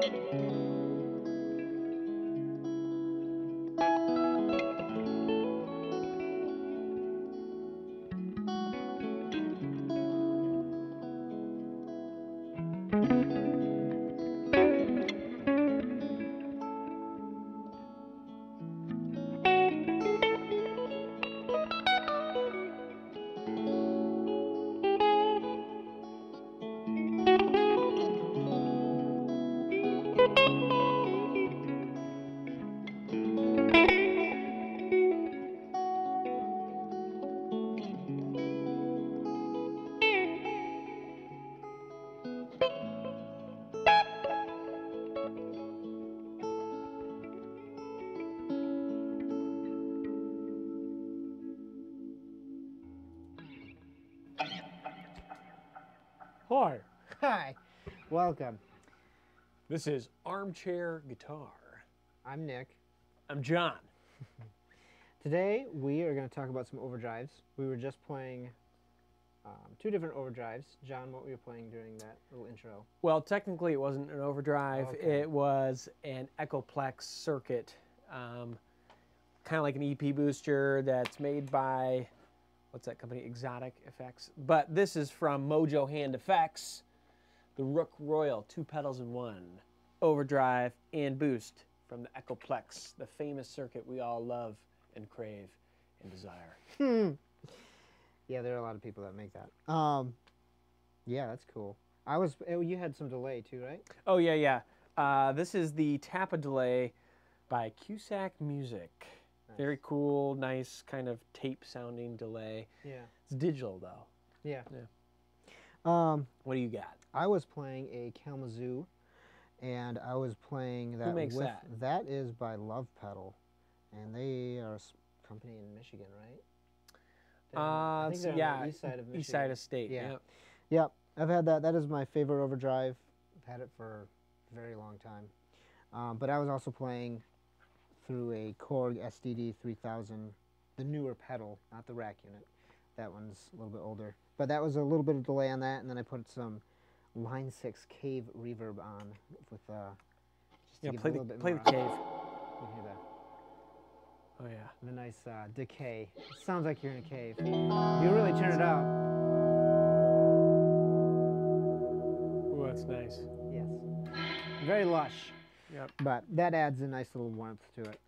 Hi. Hi, welcome. This is Armchair Guitar. I'm Nick. I'm John. Today we are going to talk about some overdrives. We were just playing two different overdrives. John, what were you playing during that little intro? Well, technically it wasn't an overdrive. Okay. It was an Echoplex circuit, kind of like an EP booster that's made by, what's that company? Exotic Effects. But this is from Mojo Hand Effects, the Rook Royal, 2 pedals in 1, overdrive and boost from the Echoplex, the famous circuit we all love and crave and desire. Yeah, there are a lot of people that make that. Yeah, that's cool. You had some delay too, right? Oh, yeah. This is the Tappa delay by Cusack Music. Nice. Very cool, nice kind of tape sounding delay. Yeah. It's digital though. Yeah. What do you got? I was playing a Kalamazoo, and I was playing that. Who makes that? That is by Lovepedal, and they are a company in Michigan, right? I think they're on the east side of Michigan. East side of state. Yeah. Yep. I've had that. That is my favorite overdrive. I've had it for a very long time. But I was also playing through a Korg SDD 3000, the newer pedal, not the rack unit. That one's a little bit older. But that was a little bit of delay on that, and then I put some Line 6 cave reverb on with just to give play a little bit play more. the cave. You can hear that. Oh yeah. The nice decay. It sounds like you're in a cave. If you really turn it up. Ooh, that's nice. Yes. Very lush. Yep. But that adds a nice little warmth to it.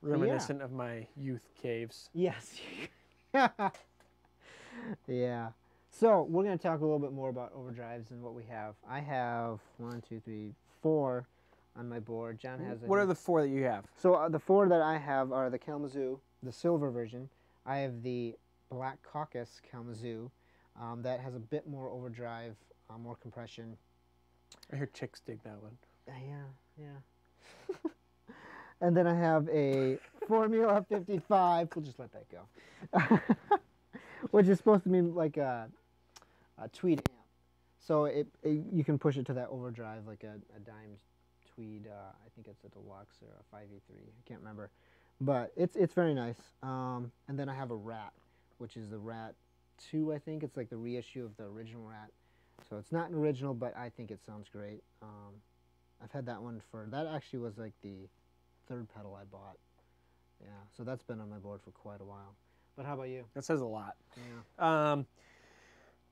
Reminiscent of my youth caves. Yes. Yeah. So we're going to talk a little bit more about overdrives and what we have. I have 1, 2, 3, 4 on my board. John has. What are the 4 that you have? So the 4 that I have are the Kalamazoo, the silver version. I have the Black Caucus Kalamazoo that has a bit more overdrive, more compression. I hear chicks dig that one. Yeah. And then I have a Formula 55. We'll just let that go. Which is supposed to be like a tweed amp. So you can push it to that overdrive like a dime tweed. I think it's a deluxe or a 5E3. I can't remember. But it's very nice. And then I have a Rat, which is the Rat 2, I think. It's like the reissue of the original Rat. So it's not an original, but I think it sounds great. I've had that one that actually was like the 3rd pedal I bought. Yeah, so that's been on my board for quite a while. But how about you? That says a lot. Yeah.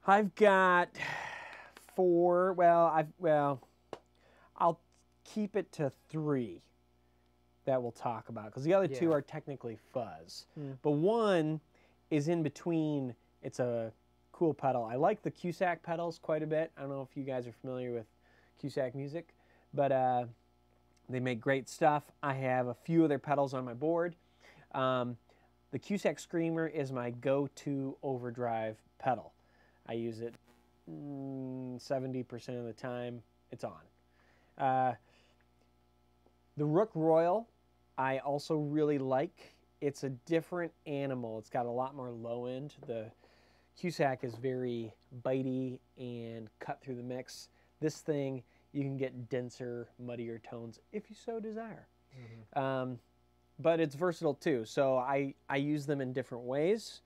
I've got 4. I'll keep it to 3 that we'll talk about because the other 2 are technically fuzz. But one is in between. It's a cool pedal. I like the Cusack pedals quite a bit. I don't know if you guys are familiar with Cusack music, but they make great stuff. I have a few of their pedals on my board. The Cusack Screamer is my go-to overdrive pedal. I use it 70% of the time. It's on. The Rook Royal I also really like. It's a different animal. It's got a lot more low end. The Cusack is very bitey and cut through the mix. This thing, you can get denser, muddier tones if you so desire. But it's versatile too, so I use them in different ways.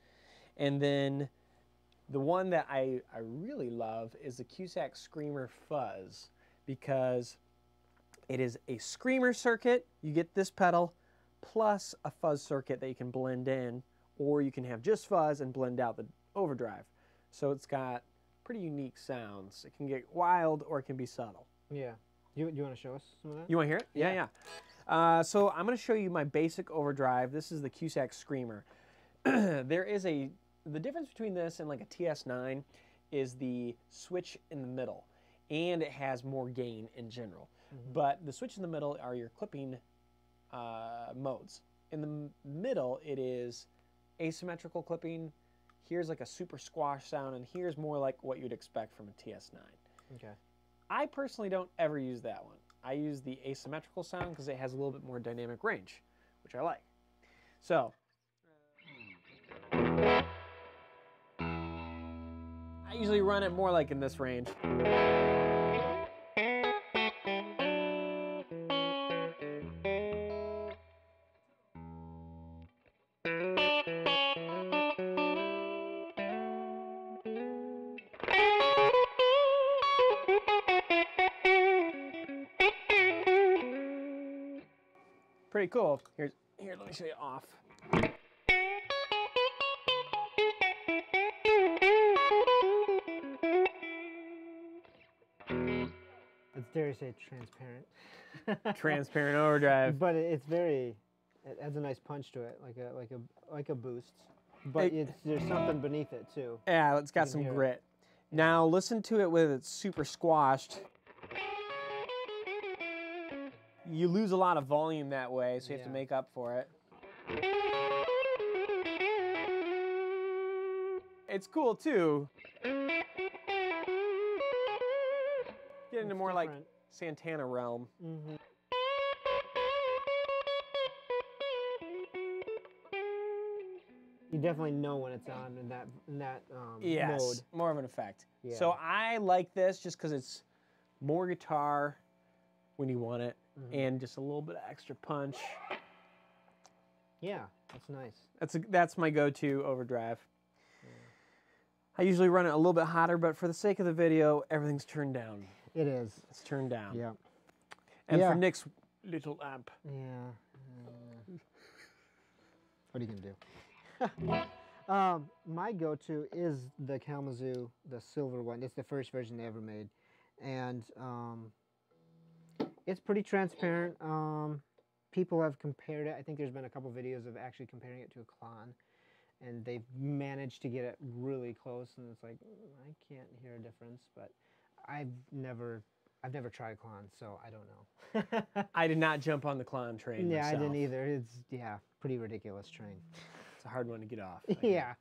And then the one that I really love is the Cusack Screamer Fuzz, because It is a screamer circuit. You get this pedal plus a fuzz circuit that you can blend in, or you can have just fuzz and blend out the overdrive. So it's got pretty unique sounds. It can get wild or it can be subtle. Yeah. You want to show us some of that? You want to hear it? Yeah. So I'm going to show you my basic overdrive. This is the Cusack Screamer. There is the difference between this and like a TS9 is the switch in the middle, and it has more gain in general. But the switch in the middle are your clipping modes. In the middle, it is asymmetrical clipping. Here's like a super squash sound, and here's more like what you'd expect from a TS9. Okay. I personally don't ever use that one. I use the asymmetrical sound because it has a little bit more dynamic range, which I like. So, I usually run it more like in this range. Pretty cool. Here, let me show you off. It's, dare I say, transparent. Transparent overdrive. But it's very, it adds a nice punch to it, like a boost. But there's something beneath it too. Yeah, it's got some grit. Now listen to it with it super squashed. You lose a lot of volume that way, so you have to make up for it. It's cool too. Get into more like Santana realm. You definitely know when it's on in that yes, mode. More of an effect. Yeah. So I like this just because it's more guitar when you want it, and just a little bit of extra punch. Yeah, that's nice. That's my go-to overdrive. I usually run it a little bit hotter, but for the sake of the video, everything's turned down. It is. It's turned down. Yeah. And for Nick's little amp. Yeah. What are you gonna do? My go-to is the Kalamazoo, the silver one. It's the first version they ever made, and it's pretty transparent. People have compared it. I think there's been a couple videos of actually comparing it to a Klon, and they've managed to get it really close. And it's like I can't hear a difference, but I've never tried Klon, so I don't know. I did not jump on the Klon train. Yeah, myself. I didn't either. It's pretty ridiculous train. It's a hard one to get off. Yeah.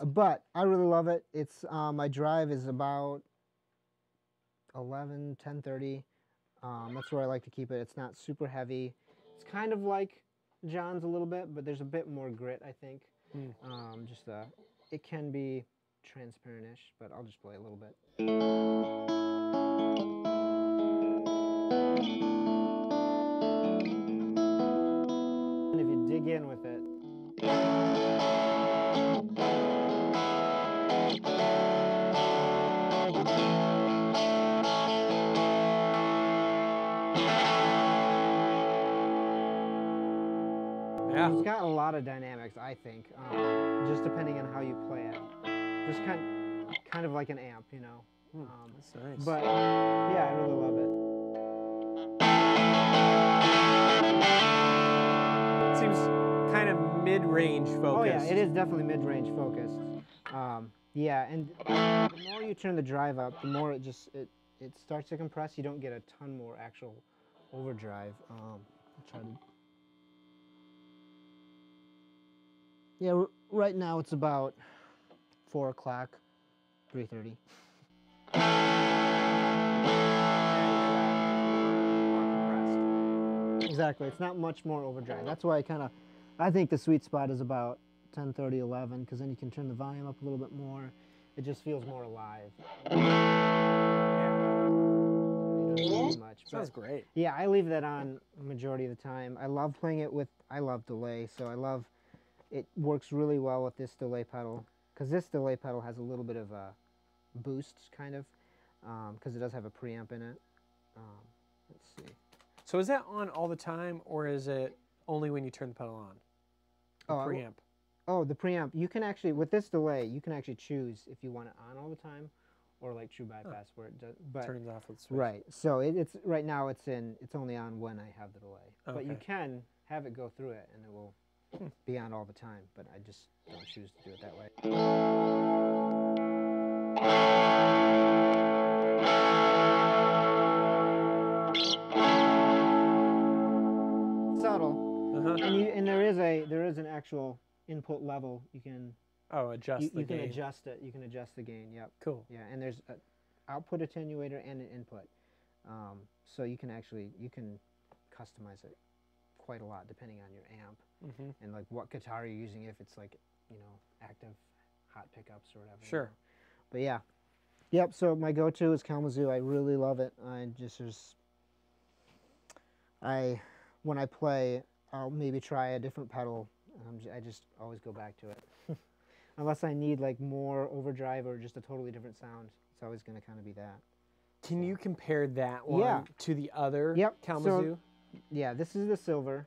But I really love it. It's my drive is about 10:30. That's where I like to keep it. It's not super heavy. It's kind of like John's a little bit, but there's a bit more grit, I think. It can be transparent-ish, but I'll just play a little bit. And if you dig in with it, it's got a lot of dynamics, I think, just depending on how you play it. Just kind of like an amp, you know. That's nice. But yeah, I really love it. It seems kind of mid-range focused. Oh yeah, it is definitely mid-range focused. Yeah, and the more you turn the drive up, the more it starts to compress. You don't get a ton more actual overdrive. I'll try to. Yeah, right now it's about 4 o'clock, 3:30. Exactly, it's not much more overdrive. That's why I think the sweet spot is about 10:30, 11, because then you can turn the volume up a little bit more. It just feels more alive. Much, sounds great. Yeah, I leave that on the majority of the time. I love playing it with, I love delay, so it works really well with this delay pedal, because this delay pedal has a little bit of a boost, kind of, because it does have a preamp in it. Let's see. So is that on all the time, or is it only when you turn the pedal on? The preamp. Oh, the preamp. You can actually, with this delay, you can actually choose if you want it on all the time, or like true bypass where it does. But turns off with the switch. Right. So it's right now it's only on when I have the delay. Okay. But you can have it go through it, and it will be on all the time. But I just don't choose to do it that way. Subtle. And there is an actual input level you can adjust the gain. You can adjust it. You can adjust the gain. Yep. Cool. Yeah, and there's an output attenuator and an input, so you can customize it quite a lot depending on your amp and like what guitar you're using. If it's like active hot pickups or whatever. Sure. But yeah, yep. So my go-to is Kalamazoo. I really love it. When I play, I'll maybe try a different pedal. I just always go back to it. Unless I need like more overdrive or just a totally different sound, it's always going to kind of be that. Can you compare that one to the other Kalamazoo? So, yeah, this is the silver.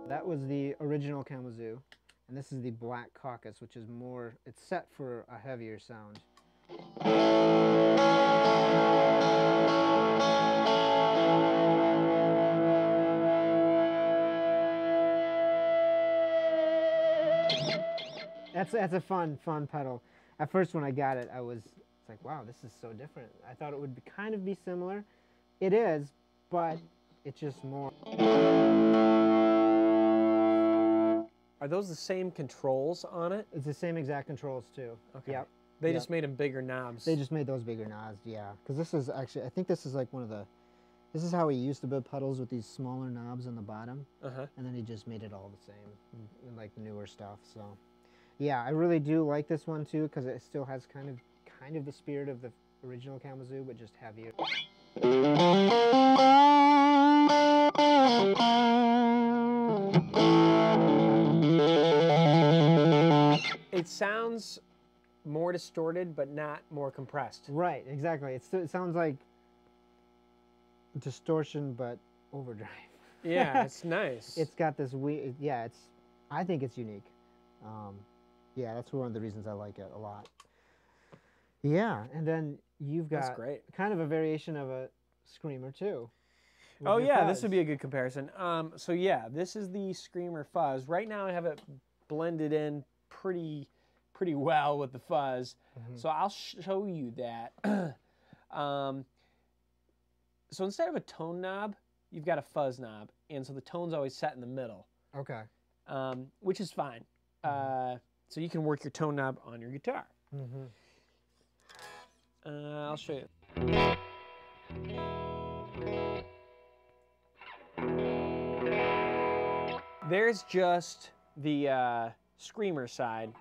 That was the original Kalamazoo, and this is the Black Caucus, which is more, it's set for a heavier sound. That's a fun pedal. At first when I got it, it's like, wow, this is so different. I thought it would kind of be similar. It is, but it's just more. Are those the same controls on it? It's the same exact controls too. Okay. Yep. They just made them bigger knobs. They just made those bigger knobs, yeah. Because this is actually, I think this is like this is how he used to build pedals, with these smaller knobs on the bottom. And then he just made it all the same, in like newer stuff, so. Yeah, I really do like this one too, because it still has kind of the spirit of the original Kalamazoo, but just heavier. It sounds more distorted, but not more compressed. Right, exactly. It sounds like distortion, but overdrive. Yeah, it's nice. It's got this weird, yeah, I think it's unique. Yeah, that's one of the reasons I like it a lot. Yeah, and then you've got kind of a variation of a Screamer too. Oh yeah, this would be a good comparison. So yeah, this is the Screamer fuzz. Right now I have it blended in pretty well with the fuzz. So I'll show you that. So instead of a tone knob, you've got a fuzz knob, and so the tone's always set in the middle. Okay. Which is fine. So you can work your tone knob on your guitar. I'll show you. There's just the Screamer side.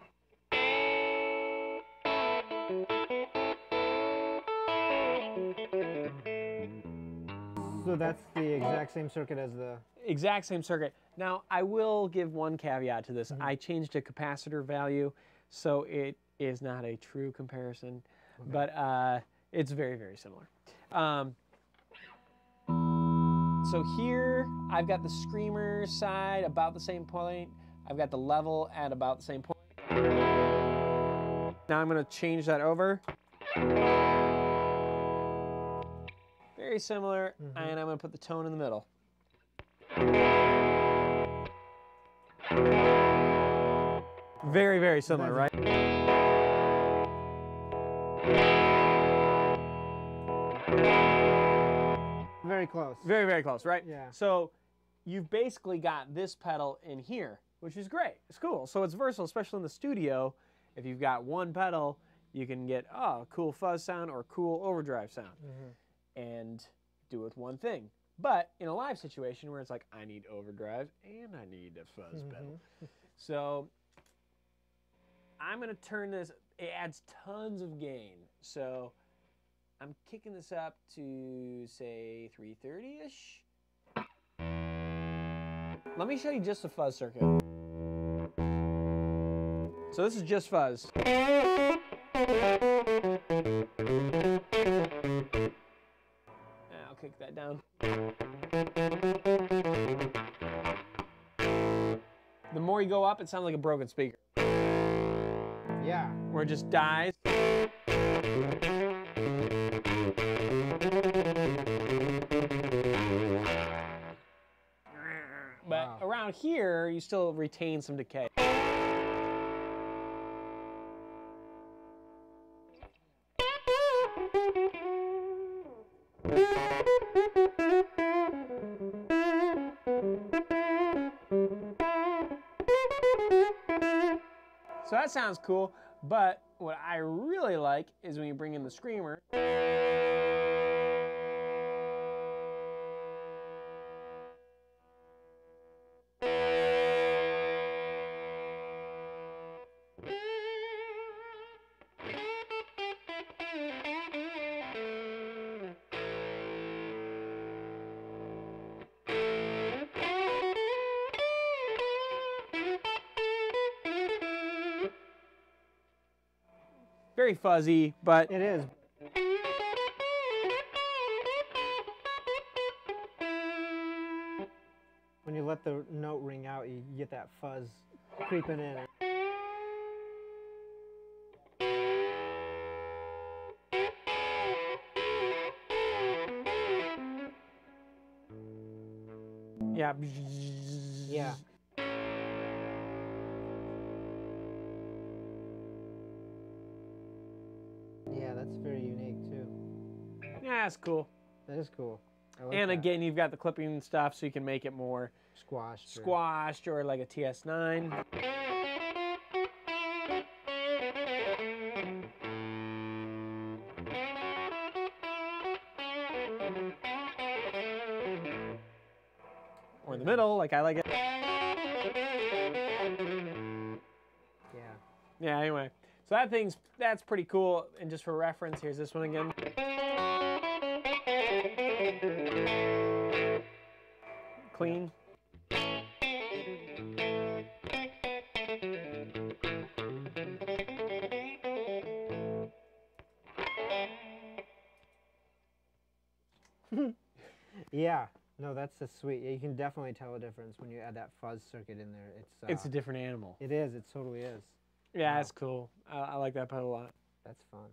So that's the exact same circuit as the... Exact same circuit. Now, I will give one caveat to this. I changed a capacitor value, so it is not a true comparison, but it's very, very similar. So here, I've got the Screamer side about the same point. I've got the level at about the same point. Now I'm going to change that over. Very similar, and I'm going to put the tone in the middle. Very, very similar, right? Very close. Very, very close, right? Yeah. So you've basically got this pedal in here, which is great. It's cool. So it's versatile, especially in the studio. If you've got one pedal, you can get a cool fuzz sound or cool overdrive sound and do it with one thing. But in a live situation where it's like, I need overdrive and I need a fuzz pedal. So I'm going to turn this, it adds tons of gain. So I'm kicking this up to, say, 330-ish. Let me show you just the fuzz circuit. So this is just fuzz. I'll kick that down. The more you go up, it sounds like a broken speaker. Yeah. Where it just dies. But around here, you still retain some decay. So that sounds cool, but what I really like is when you bring in the screamer. Very fuzzy, but it is. When you let the note ring out, you get that fuzz creeping in. yeah. Yeah. Yeah, that's very unique too. Yeah, that's cool. That is cool. I like And that. again, you've got the clipping and stuff, so you can make it more squashed or like a TS9. Or in the middle, like I like it. Yeah. Yeah, anyway. So that's pretty cool. And just for reference, here's this one again. Clean. Yeah. No, that's a sweet. Yeah, you can definitely tell a difference when you add that fuzz circuit in there. It's a different animal. It is. It totally is. Yeah, that's cool. I like that pedal a lot. That's fun.